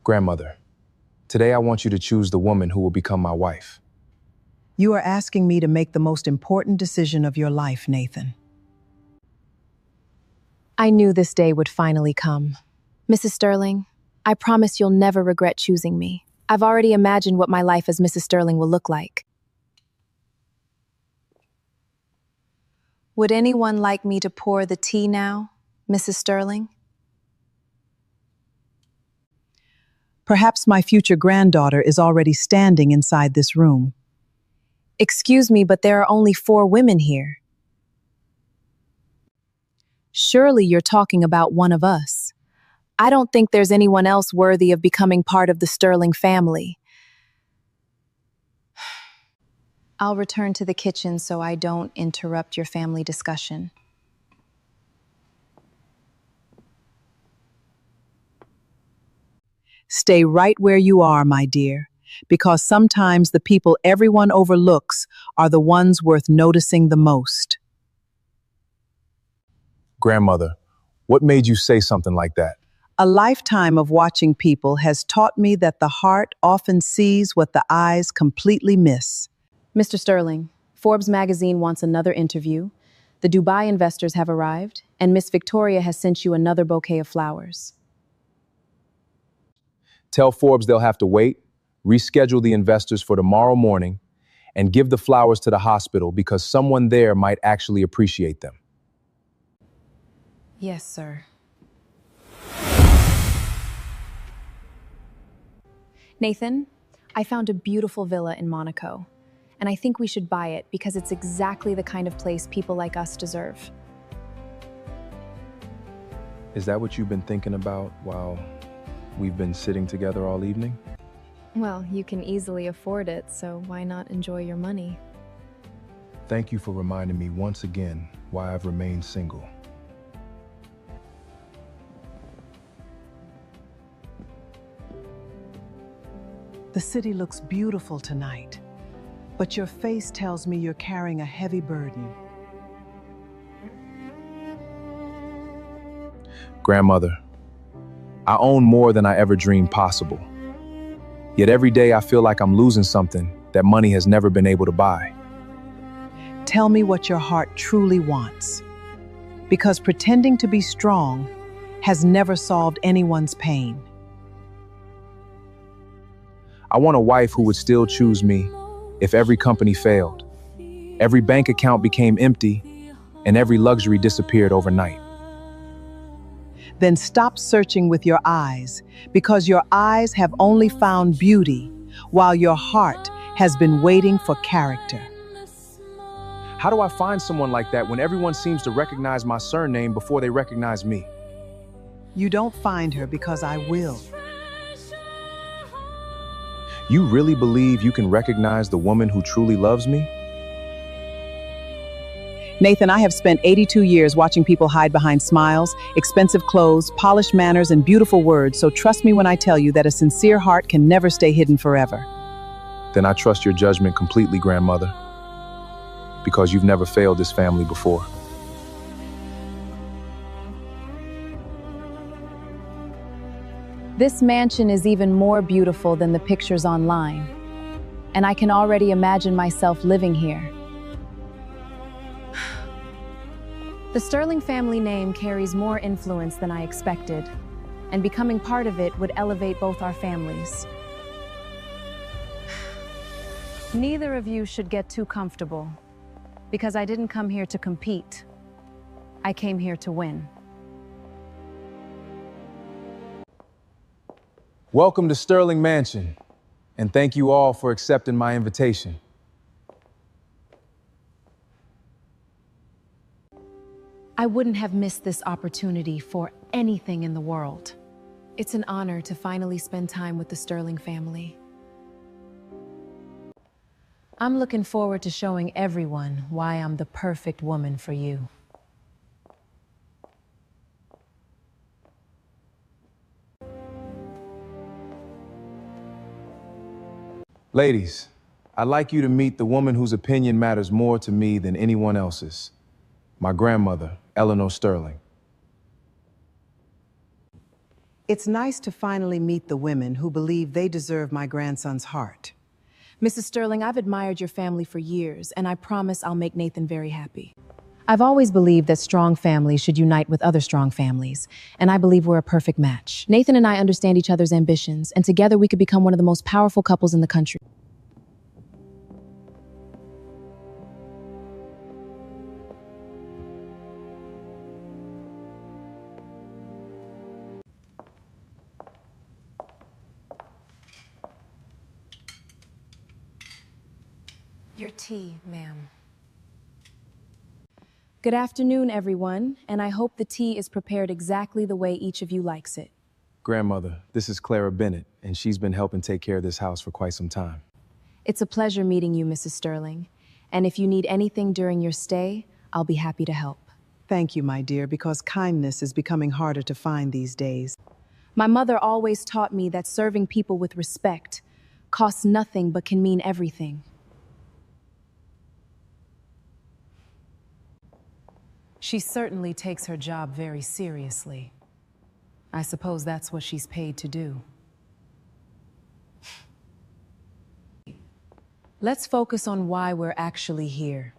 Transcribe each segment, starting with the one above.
Grandmother, today I want you to choose the woman who will become my wife. You are asking me to make the most important decision of your life, Nathan. I knew this day would finally come. Mrs. Sterling, I promise you'll never regret choosing me. I've already imagined what my life as Mrs. Sterling will look like. Would anyone like me to pour the tea now, Mrs. Sterling? Perhaps my future granddaughter is already standing inside this room. Excuse me, but there are only 4 women here. Surely you're talking about one of us. I don't think there's anyone else worthy of becoming part of the Sterling family. I'll return to the kitchen so I don't interrupt your family discussion. Stay right where you are, my dear, because sometimes the people everyone overlooks are the ones worth noticing the most. Grandmother, what made you say something like that? A lifetime of watching people has taught me that the heart often sees what the eyes completely miss. Mr. Sterling, Forbes magazine wants another interview. The Dubai investors have arrived, and Miss Victoria has sent you another bouquet of flowers. Tell Forbes they'll have to wait, reschedule the investors for tomorrow morning, and give the flowers to the hospital because someone there might actually appreciate them. Yes, sir. Nathan, I found a beautiful villa in Monaco, and I think we should buy it because it's exactly the kind of place people like us deserve. Is that what you've been thinking about while we've been sitting together all evening? Well, you can easily afford it, so why not enjoy your money? Thank you for reminding me once again why I've remained single. The city looks beautiful tonight, but your face tells me you're carrying a heavy burden. Grandmother, I own more than I ever dreamed possible. Yet every day I feel like I'm losing something that money has never been able to buy. Tell me what your heart truly wants, because pretending to be strong has never solved anyone's pain. I want a wife who would still choose me if every company failed, every bank account became empty, and every luxury disappeared overnight. Then stop searching with your eyes, because your eyes have only found beauty, while your heart has been waiting for character. How do I find someone like that when everyone seems to recognize my surname before they recognize me? You don't find her because I will. You really believe you can recognize the woman who truly loves me? Nathan, I have spent 82 years watching people hide behind smiles, expensive clothes, polished manners, and beautiful words, so trust me when I tell you that a sincere heart can never stay hidden forever. Then I trust your judgment completely, Grandmother, because you've never failed this family before. This mansion is even more beautiful than the pictures online, and I can already imagine myself living here. The Sterling family name carries more influence than I expected, and becoming part of it would elevate both our families. Neither of you should get too comfortable, because I didn't come here to compete. I came here to win. Welcome to Sterling Mansion, and thank you all for accepting my invitation. I wouldn't have missed this opportunity for anything in the world. It's an honor to finally spend time with the Sterling family. I'm looking forward to showing everyone why I'm the perfect woman for you. Ladies, I'd like you to meet the woman whose opinion matters more to me than anyone else's. My grandmother, Eleanor Sterling. It's nice to finally meet the women who believe they deserve my grandson's heart. Mrs. Sterling, I've admired your family for years, and I promise I'll make Nathan very happy. I've always believed that strong families should unite with other strong families, and I believe we're a perfect match. Nathan and I understand each other's ambitions, and together we could become one of the most powerful couples in the country. Your tea, ma'am. Good afternoon, everyone, and I hope the tea is prepared exactly the way each of you likes it. Grandmother, this is Clara Bennett, and she's been helping take care of this house for quite some time. It's a pleasure meeting you, Mrs. Sterling, and if you need anything during your stay, I'll be happy to help. Thank you, my dear, because kindness is becoming harder to find these days. My mother always taught me that serving people with respect costs nothing but can mean everything. She certainly takes her job very seriously. I suppose that's what she's paid to do. Let's focus on why we're actually here.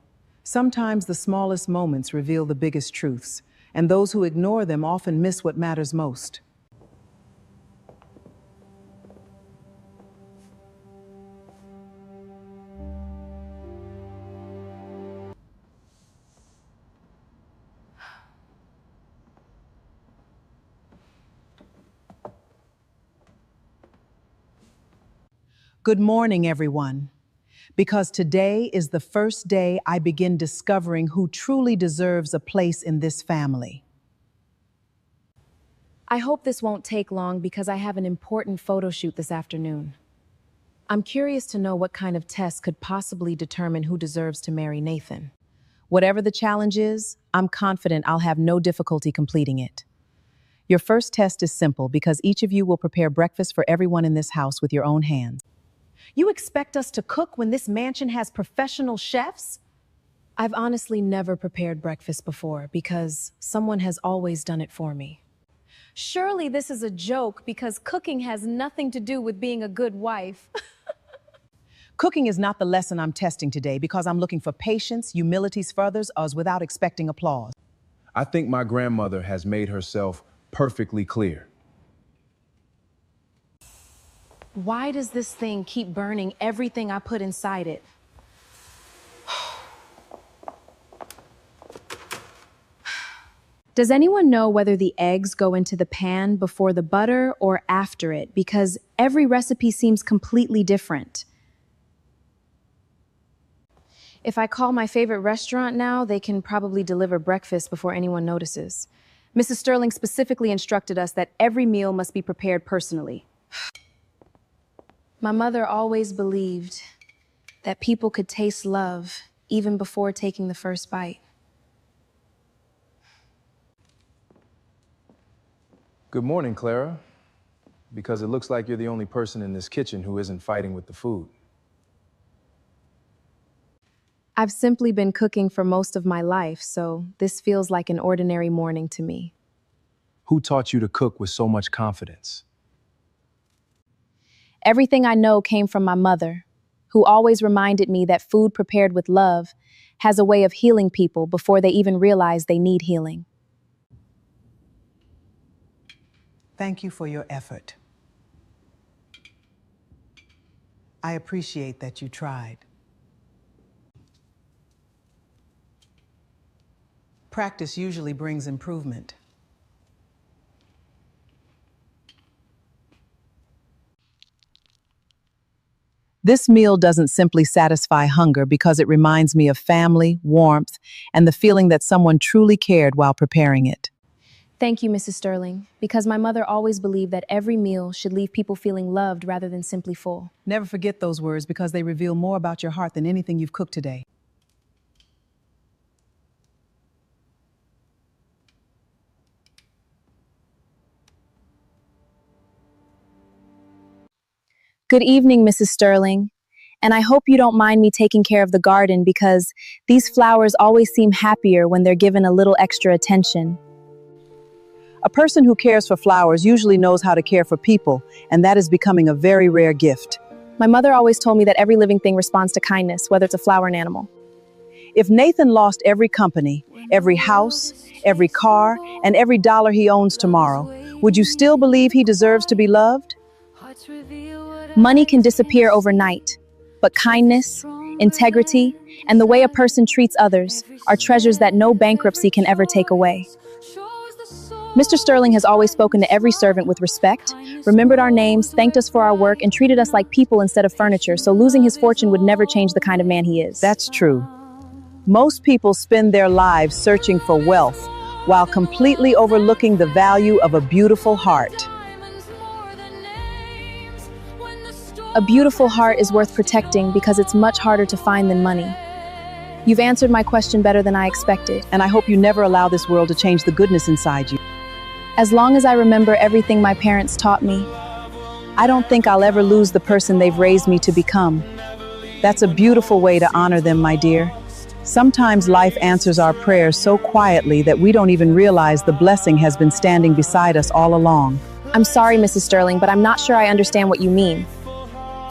Sometimes the smallest moments reveal the biggest truths, and those who ignore them often miss what matters most. Good morning, everyone. Because today is the first day I begin discovering who truly deserves a place in this family. I hope this won't take long because I have an important photo shoot this afternoon. I'm curious to know what kind of test could possibly determine who deserves to marry Nathan. Whatever the challenge is, I'm confident I'll have no difficulty completing it. Your first test is simple because each of you will prepare breakfast for everyone in this house with your own hands. You expect us to cook when this mansion has professional chefs? I've honestly never prepared breakfast before because someone has always done it for me. Surely this is a joke because cooking has nothing to do with being a good wife. Cooking is not the lesson I'm testing today because I'm looking for patience, humility for others, as without expecting applause. I think my grandmother has made herself perfectly clear. Why does this thing keep burning everything I put inside it? Does anyone know whether the eggs go into the pan before the butter or after it? Because every recipe seems completely different. If I call my favorite restaurant now, they can probably deliver breakfast before anyone notices. Mrs. Sterling specifically instructed us that every meal must be prepared personally. My mother always believed that people could taste love even before taking the first bite. Good morning, Clara. Because it looks like you're the only person in this kitchen who isn't fighting with the food. I've simply been cooking for most of my life, so this feels like an ordinary morning to me. Who taught you to cook with so much confidence? Everything I know came from my mother, who always reminded me that food prepared with love has a way of healing people before they even realize they need healing. Thank you for your effort. I appreciate that you tried. Practice usually brings improvement. This meal doesn't simply satisfy hunger because it reminds me of family, warmth, and the feeling that someone truly cared while preparing it. Thank you, Mrs. Sterling, because my mother always believed that every meal should leave people feeling loved rather than simply full. Never forget those words because they reveal more about your heart than anything you've cooked today. Good evening, Mrs. Sterling. And I hope you don't mind me taking care of the garden because these flowers always seem happier when they're given a little extra attention. A person who cares for flowers usually knows how to care for people, and that is becoming a very rare gift. My mother always told me that every living thing responds to kindness, whether it's a flower or an animal. If Nathan lost every company, every house, every car, and every dollar he owns tomorrow, would you still believe he deserves to be loved? Money can disappear overnight, but kindness, integrity, and the way a person treats others are treasures that no bankruptcy can ever take away. Mr. Sterling has always spoken to every servant with respect, remembered our names, thanked us for our work, and treated us like people instead of furniture, so losing his fortune would never change the kind of man he is. That's true. Most people spend their lives searching for wealth while completely overlooking the value of a beautiful heart. A beautiful heart is worth protecting because it's much harder to find than money. You've answered my question better than I expected. And I hope you never allow this world to change the goodness inside you. As long as I remember everything my parents taught me, I don't think I'll ever lose the person they've raised me to become. That's a beautiful way to honor them, my dear. Sometimes life answers our prayers so quietly that we don't even realize the blessing has been standing beside us all along. I'm sorry, Mrs. Sterling, but I'm not sure I understand what you mean.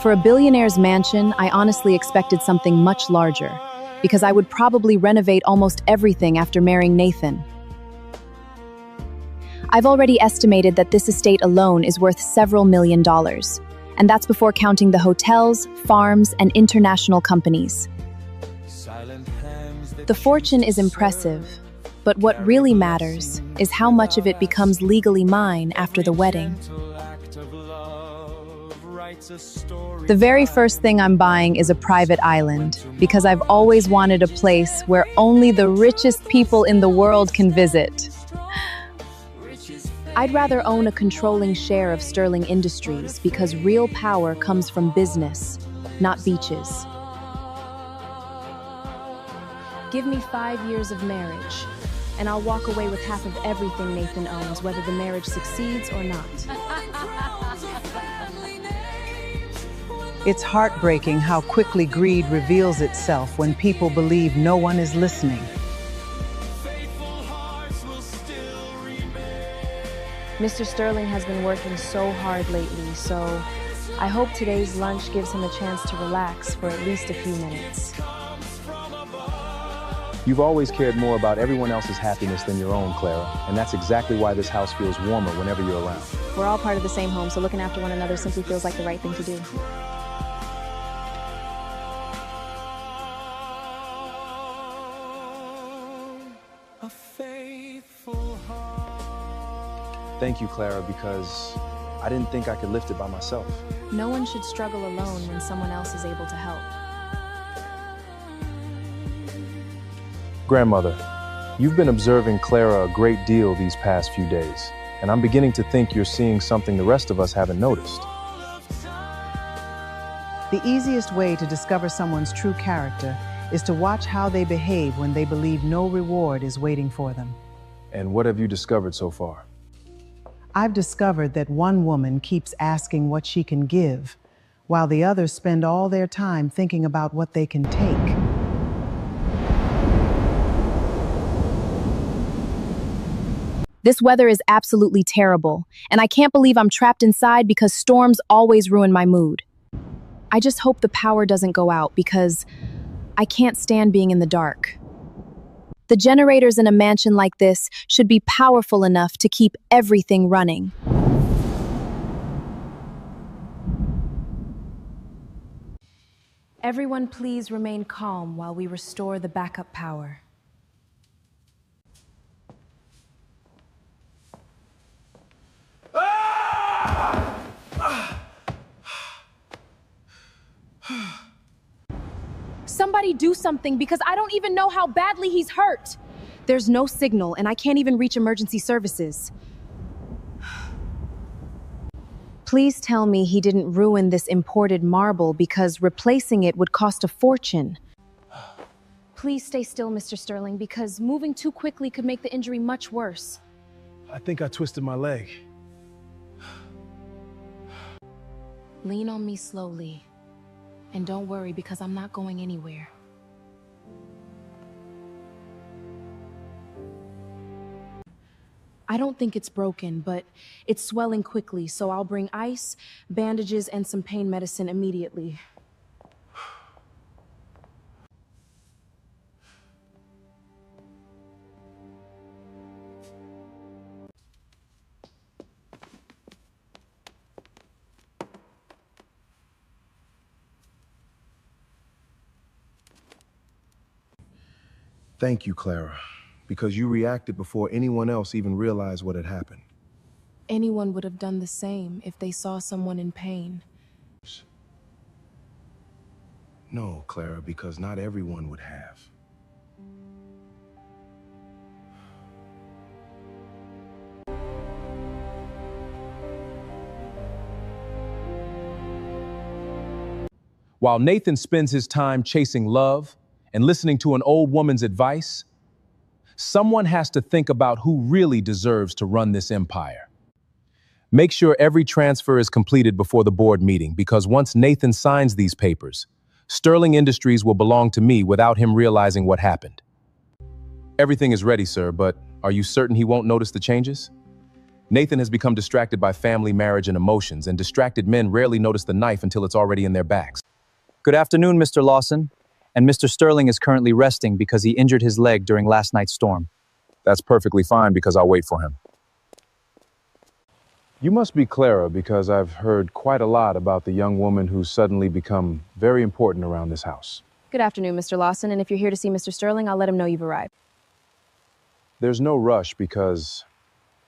For a billionaire's mansion, I honestly expected something much larger, because I would probably renovate almost everything after marrying Nathan. I've already estimated that this estate alone is worth several $million, and that's before counting the hotels, farms, and international companies. The fortune is impressive, but what really matters is how much of it becomes legally mine after the wedding. The very first thing I'm buying is a private island, because I've always wanted a place where only the richest people in the world can visit. I'd rather own a controlling share of Sterling Industries because real power comes from business, not beaches. Give me 5 years of marriage, and I'll walk away with half of everything Nathan owns, whether the marriage succeeds or not. It's heartbreaking how quickly greed reveals itself when people believe no one is listening. Mr. Sterling has been working so hard lately, so I hope today's lunch gives him a chance to relax for at least a few minutes. You've always cared more about everyone else's happiness than your own, Clara, and that's exactly why this house feels warmer whenever you're around. We're all part of the same home, so looking after one another simply feels like the right thing to do. Thank you, Clara, because I didn't think I could lift it by myself. No one should struggle alone when someone else is able to help. Grandmother, you've been observing Clara a great deal these past few days, and I'm beginning to think you're seeing something the rest of us haven't noticed. The easiest way to discover someone's true character is to watch how they behave when they believe no reward is waiting for them. And what have you discovered so far? I've discovered that one woman keeps asking what she can give, while the others spend all their time thinking about what they can take. This weather is absolutely terrible, and I can't believe I'm trapped inside because storms always ruin my mood. I just hope the power doesn't go out because I can't stand being in the dark. The generators in a mansion like this should be powerful enough to keep everything running. Everyone please remain calm while we restore the backup power. Somebody do something because I don't even know how badly he's hurt. There's no signal and I can't even reach emergency services. Please tell me he didn't ruin this imported marble because replacing it would cost a fortune. Please stay still, Mr. Sterling, because moving too quickly could make the injury much worse. I think I twisted my leg. Lean on me slowly. And don't worry because I'm not going anywhere. I don't think it's broken, but it's swelling quickly, so I'll bring ice, bandages, and some pain medicine immediately. Thank you, Clara, because you reacted before anyone else even realized what had happened. Anyone would have done the same if they saw someone in pain. No, Clara, because not everyone would have. While Nathan spends his time chasing love and listening to an old woman's advice, someone has to think about who really deserves to run this empire. Make sure every transfer is completed before the board meeting, because once Nathan signs these papers, Sterling Industries will belong to me without him realizing what happened. Everything is ready, sir, but are you certain he won't notice the changes? Nathan has become distracted by family, marriage, and emotions, and distracted men rarely notice the knife until it's already in their backs. Good afternoon, Mr. Lawson. And Mr. Sterling is currently resting because he injured his leg during last night's storm. That's perfectly fine, because I'll wait for him. You must be Clara, because I've heard quite a lot about the young woman who's suddenly become very important around this house. Good afternoon, Mr. Lawson, and if you're here to see Mr. Sterling, I'll let him know you've arrived. There's no rush, because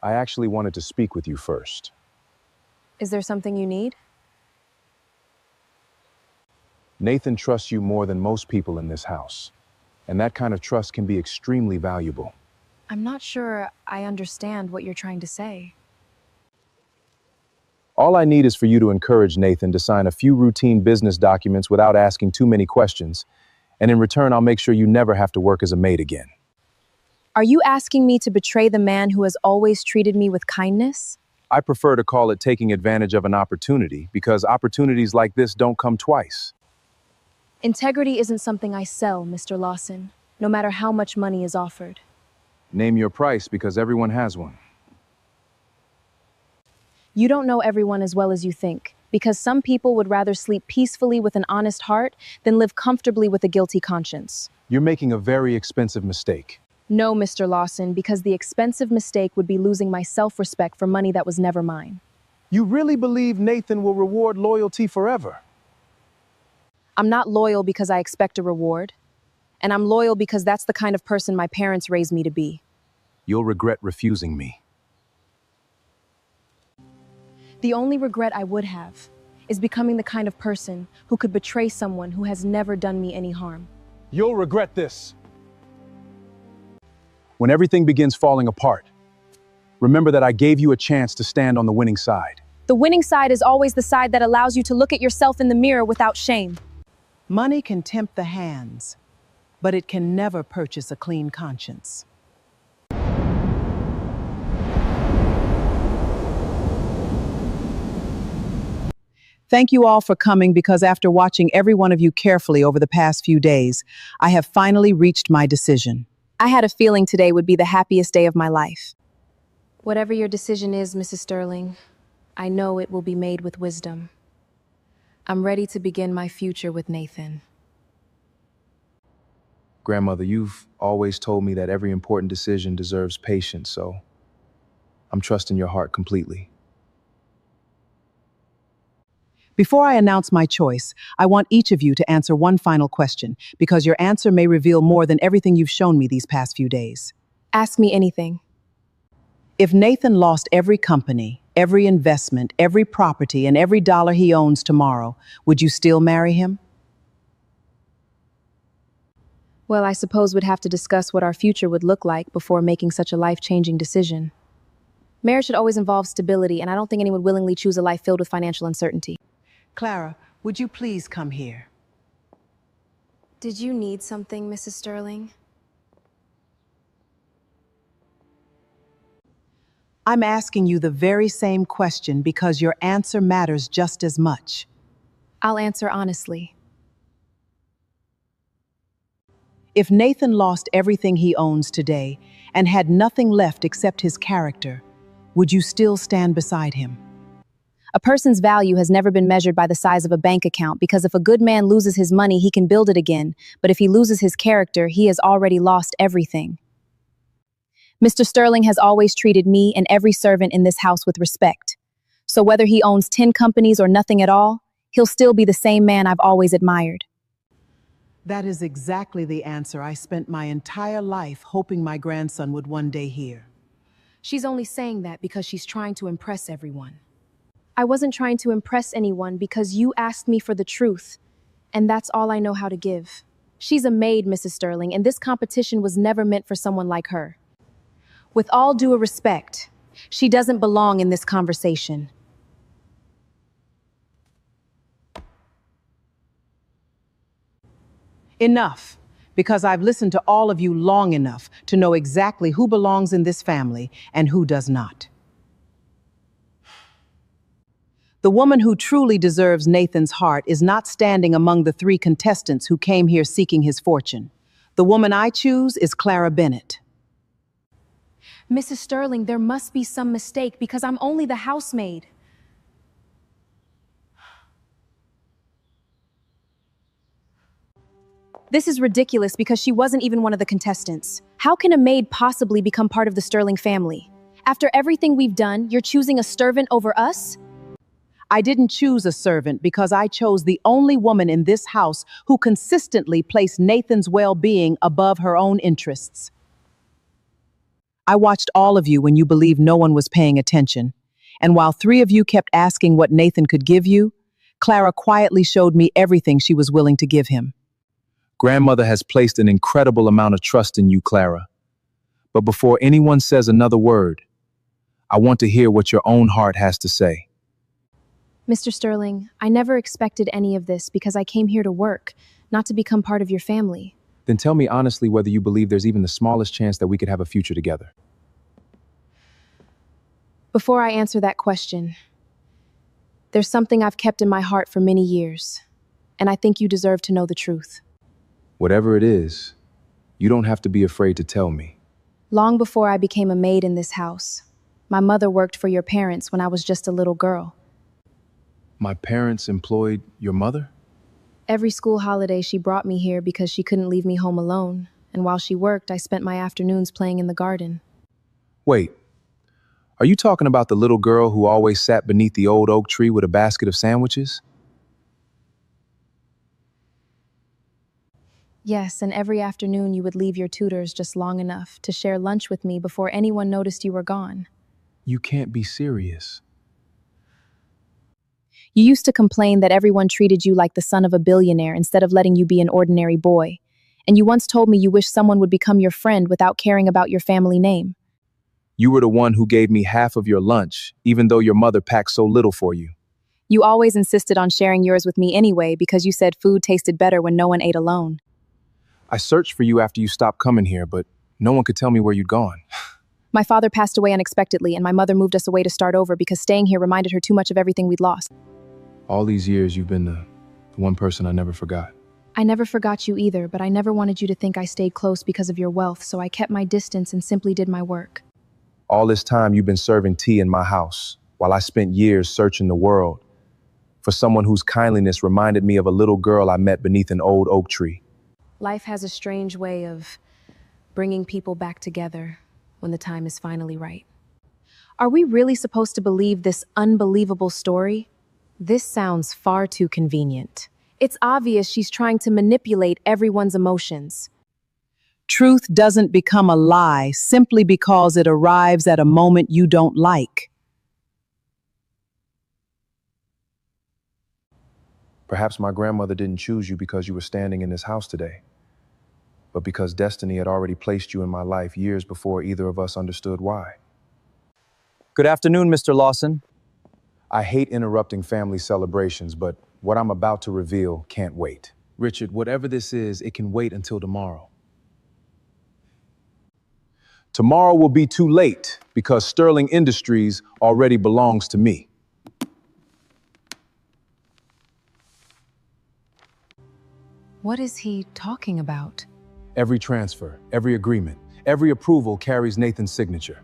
I actually wanted to speak with you first. Is there something you need? Nathan trusts you more than most people in this house, and that kind of trust can be extremely valuable. I'm not sure I understand what you're trying to say. All I need is for you to encourage Nathan to sign a few routine business documents without asking too many questions, and in return, I'll make sure you never have to work as a maid again. Are you asking me to betray the man who has always treated me with kindness? I prefer to call it taking advantage of an opportunity, because opportunities like this don't come twice. Integrity isn't something I sell, Mr. Lawson, no matter how much money is offered. Name your price, because everyone has one. You don't know everyone as well as you think, because some people would rather sleep peacefully with an honest heart than live comfortably with a guilty conscience. You're making a very expensive mistake. No, Mr. Lawson, because the expensive mistake would be losing my self-respect for money that was never mine. You really believe Nathan will reward loyalty forever? I'm not loyal because I expect a reward, and I'm loyal because that's the kind of person my parents raised me to be. You'll regret refusing me. The only regret I would have is becoming the kind of person who could betray someone who has never done me any harm. You'll regret this. When everything begins falling apart, remember that I gave you a chance to stand on the winning side. The winning side is always the side that allows you to look at yourself in the mirror without shame. Money can tempt the hands, but it can never purchase a clean conscience. Thank you all for coming, because after watching every one of you carefully over the past few days, I have finally reached my decision. I had a feeling today would be the happiest day of my life. Whatever your decision is, Mrs. Sterling, I know it will be made with wisdom. I'm ready to begin my future with Nathan. Grandmother, you've always told me that every important decision deserves patience, so I'm trusting your heart completely. Before I announce my choice, I want each of you to answer one final question, because your answer may reveal more than everything you've shown me these past few days. Ask me anything. If Nathan lost every company, every investment, every property, and every dollar he owns tomorrow, would you still marry him? Well, I suppose we'd have to discuss what our future would look like before making such a life-changing decision. Marriage should always involve stability, and I don't think anyone would willingly choose a life filled with financial uncertainty. Clara, would you please come here? Did you need something, Mrs. Sterling? I'm asking you the very same question because your answer matters just as much. I'll answer honestly. If Nathan lost everything he owns today and had nothing left except his character, would you still stand beside him? A person's value has never been measured by the size of a bank account, because if a good man loses his money, he can build it again. But if he loses his character, he has already lost everything. Mr. Sterling has always treated me and every servant in this house with respect. So whether he owns 10 companies or nothing at all, he'll still be the same man I've always admired. That is exactly the answer I spent my entire life hoping my grandson would one day hear. She's only saying that because she's trying to impress everyone. I wasn't trying to impress anyone because you asked me for the truth, and that's all I know how to give. She's a maid, Mrs. Sterling, and this competition was never meant for someone like her. With all due respect, she doesn't belong in this conversation. Enough, because I've listened to all of you long enough to know exactly who belongs in this family and who does not. The woman who truly deserves Nathan's heart is not standing among the 3 contestants who came here seeking his fortune. The woman I choose is Clara Bennett. Mrs. Sterling, there must be some mistake because I'm only the housemaid. This is ridiculous because she wasn't even one of the contestants. How can a maid possibly become part of the Sterling family? After everything we've done, you're choosing a servant over us? I didn't choose a servant because I chose the only woman in this house who consistently placed Nathan's well-being above her own interests. I watched all of you when you believed no one was paying attention. And while 3 of you kept asking what Nathan could give you, Clara quietly showed me everything she was willing to give him. Grandmother has placed an incredible amount of trust in you, Clara. But before anyone says another word, I want to hear what your own heart has to say. Mr. Sterling, I never expected any of this because I came here to work, not to become part of your family. Then tell me honestly whether you believe there's even the smallest chance that we could have a future together. Before I answer that question, there's something I've kept in my heart for many years, and I think you deserve to know the truth. Whatever it is, you don't have to be afraid to tell me. Long before I became a maid in this house, my mother worked for your parents when I was just a little girl. My parents employed your mother? Every school holiday she brought me here because she couldn't leave me home alone, and while she worked, I spent my afternoons playing in the garden. Wait, are you talking about the little girl who always sat beneath the old oak tree with a basket of sandwiches? Yes, and every afternoon you would leave your tutors just long enough to share lunch with me before anyone noticed you were gone. You can't be serious. You used to complain that everyone treated you like the son of a billionaire instead of letting you be an ordinary boy. And you once told me you wish someone would become your friend without caring about your family name. You were the one who gave me half of your lunch, even though your mother packed so little for you. You always insisted on sharing yours with me anyway because you said food tasted better when no one ate alone. I searched for you after you stopped coming here, but no one could tell me where you'd gone. My father passed away unexpectedly, and my mother moved us away to start over because staying here reminded her too much of everything we'd lost. All these years, you've been the one person I never forgot. I never forgot you either, but I never wanted you to think I stayed close because of your wealth, so I kept my distance and simply did my work. All this time, you've been serving tea in my house, while I spent years searching the world for someone whose kindliness reminded me of a little girl I met beneath an old oak tree. Life has a strange way of bringing people back together when the time is finally right. Are we really supposed to believe this unbelievable story? This sounds far too convenient. It's obvious she's trying to manipulate everyone's emotions. Truth doesn't become a lie simply because it arrives at a moment you don't like. Perhaps my grandmother didn't choose you because you were standing in this house today, but because destiny had already placed you in my life years before either of us understood why. Good afternoon, Mr. Lawson. I hate interrupting family celebrations, but what I'm about to reveal can't wait. Richard, whatever this is, it can wait until tomorrow. Tomorrow will be too late because Sterling Industries already belongs to me. What is he talking about? Every transfer, every agreement, every approval carries Nathan's signature.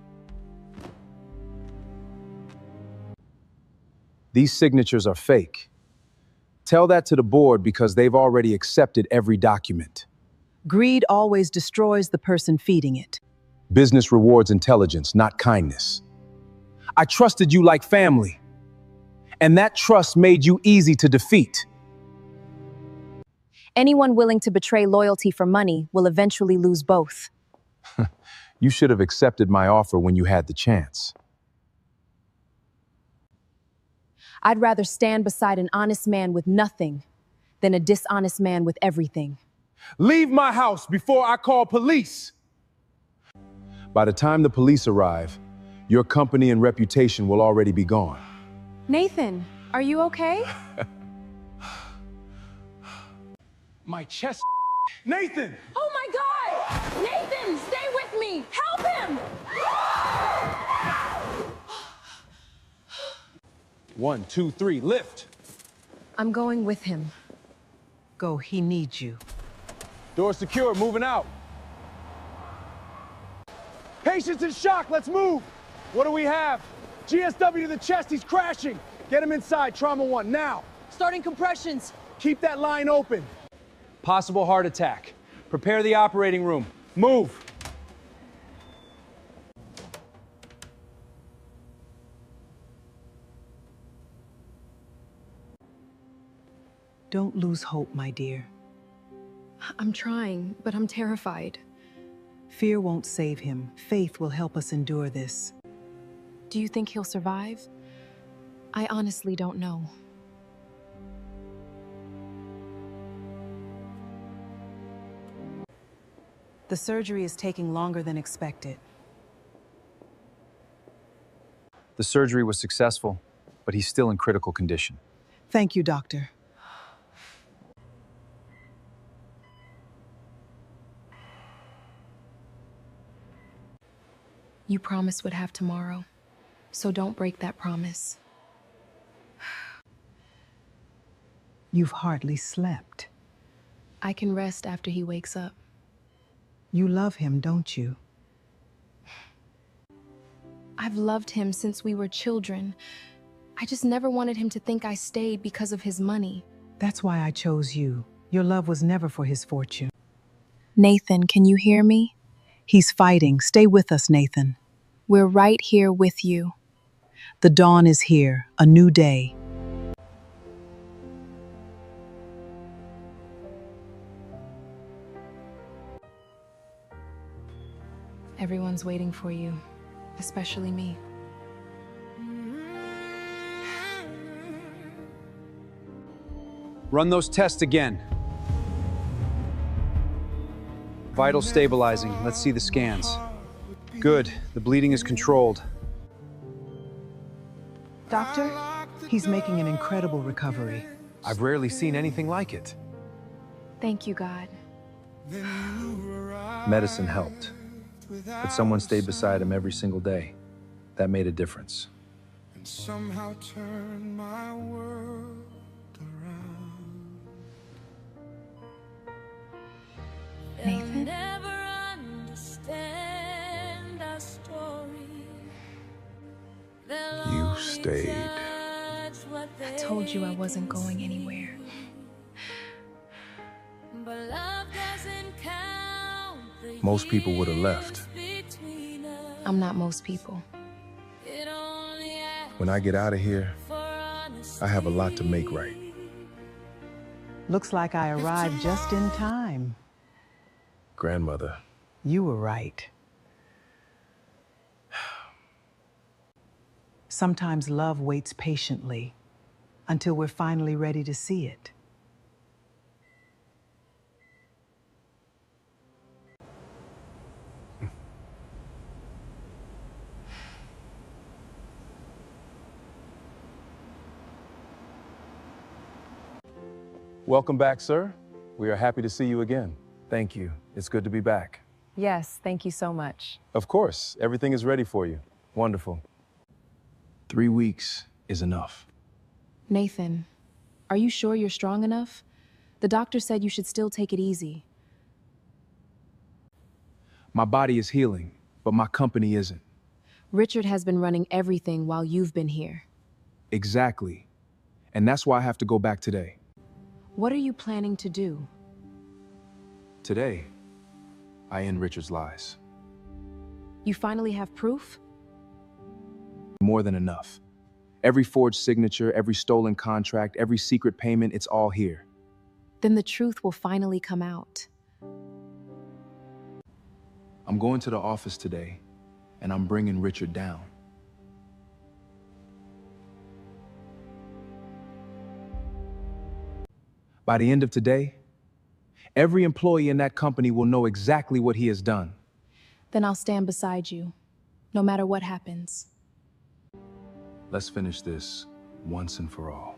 These signatures are fake. Tell that to the board because they've already accepted every document. Greed always destroys the person feeding it. Business rewards intelligence, not kindness. I trusted you like family, and that trust made you easy to defeat. Anyone willing to betray loyalty for money will eventually lose both. You should have accepted my offer when you had the chance. I'd rather stand beside an honest man with nothing than a dishonest man with everything. Leave my house before I call police! By the time the police arrive, your company and reputation will already be gone. Nathan, are you okay? My chest... Nathan! Oh my God! Nathan, stay with me! Help him! 1, 2, 3, lift! I'm going with him. Go, he needs you. Door secure, moving out. Patient's in shock, let's move! What do we have? GSW to the chest, he's crashing! Get him inside, trauma 1, now! Starting compressions. Keep that line open. Possible heart attack. Prepare the operating room. Move! Don't lose hope, my dear. I'm trying, but I'm terrified. Fear won't save him. Faith will help us endure this. Do you think he'll survive? I honestly don't know. The surgery is taking longer than expected. The surgery was successful, but he's still in critical condition. Thank you, doctor. You promised we'd have tomorrow, so don't break that promise. You've hardly slept. I can rest after he wakes up. You love him, don't you? I've loved him since we were children. I just never wanted him to think I stayed because of his money. That's why I chose you. Your love was never for his fortune. Nathan, can you hear me? He's fighting. Stay with us, Nathan. We're right here with you. The dawn is here, a new day. Everyone's waiting for you, especially me. Run those tests again. Vital stabilizing. Let's see the scans. Good. The bleeding is controlled. Doctor, he's making an incredible recovery. I've rarely seen anything like it. Thank you, God. Medicine helped, but someone stayed beside him every single day. That made a difference. And somehow turn my world around. Nathan? Never understand our story. You stayed. I told you I wasn't going anywhere. But love doesn't count. Most people would have left. I'm not most people. When I get out of here, I have a lot to make right. Looks like I arrived just in time. Grandmother. You were right. Sometimes love waits patiently until we're finally ready to see it. Welcome back, sir. We are happy to see you again. Thank you. It's good to be back. Yes, thank you so much. Of course. Everything is ready for you. Wonderful. 3 weeks is enough. Nathan, are you sure you're strong enough? The doctor said you should still take it easy. My body is healing, but my company isn't. Richard has been running everything while you've been here. Exactly. And that's why I have to go back today. What are you planning to do? Today, I end Richard's lies. You finally have proof? More than enough. Every forged signature, every stolen contract, every secret payment, it's all here. Then the truth will finally come out. I'm going to the office today, and I'm bringing Richard down. By the end of today, every employee in that company will know exactly what he has done. Then I'll stand beside you, no matter what happens. Let's finish this once and for all.